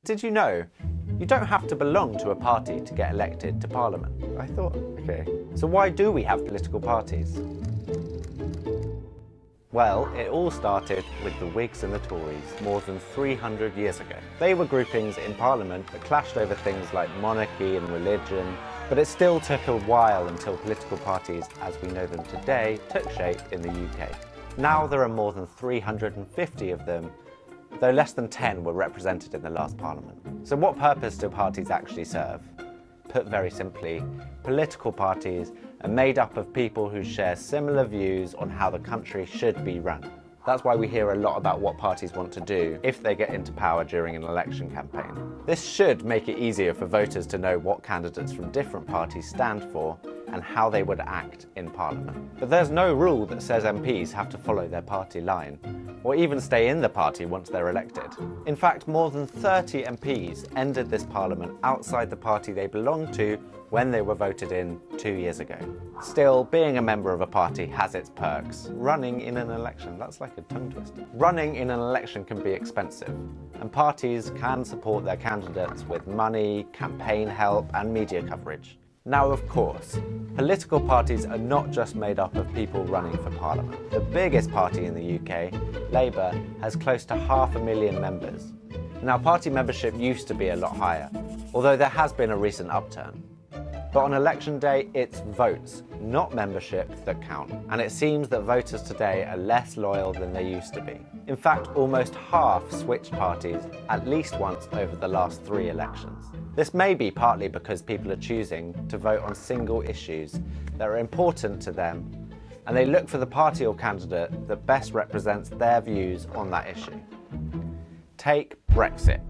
Did you know you don't have to belong to a party to get elected to Parliament? I thought, okay. So why do we have political parties? Well, it all started with the Whigs and the Tories more than 300 years ago. They were groupings in Parliament that clashed over things like monarchy and religion, but it still took a while until political parties, as we know them today, took shape in the UK. Now there are more than 350 of them, though less than 10 were represented in the last Parliament. So what purpose do parties actually serve? Put very simply, political parties are made up of people who share similar views on how the country should be run. That's why we hear a lot about what parties want to do if they get into power during an election campaign. This should make it easier for voters to know what candidates from different parties stand for and how they would act in Parliament. But there's no rule that says MPs have to follow their party line, or even stay in the party once they're elected. In fact, more than 30 MPs ended this Parliament outside the party they belonged to when they were voted in 2 years ago. Still, being a member of a party has its perks. Running in an election, that's like a tongue twister. Running in an election can be expensive, and parties can support their candidates with money, campaign help, and media coverage. Now, of course, political parties are not just made up of people running for Parliament. The biggest party in the UK, Labour, has close to 500,000 members. Now, party membership used to be a lot higher, although there has been a recent upturn. But on election day, it's votes, not membership, that count. And it seems that voters today are less loyal than they used to be. In fact, almost half switched parties at least once over the last 3 elections. This may be partly because people are choosing to vote on single issues that are important to them, and they look for the party or candidate that best represents their views on that issue. Take Brexit,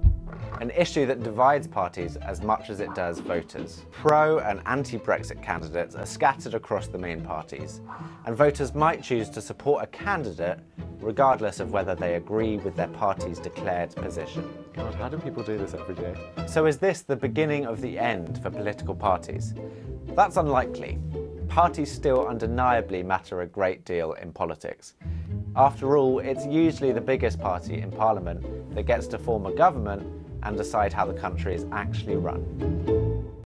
an issue that divides parties as much as it does voters. Pro and anti-Brexit candidates are scattered across the main parties, and voters might choose to support a candidate regardless of whether they agree with their party's declared position. God, how do people do this every day? So is this the beginning of the end for political parties? That's unlikely. Parties still undeniably matter a great deal in politics. After all, it's usually the biggest party in Parliament that gets to form a government and decide how the country is actually run.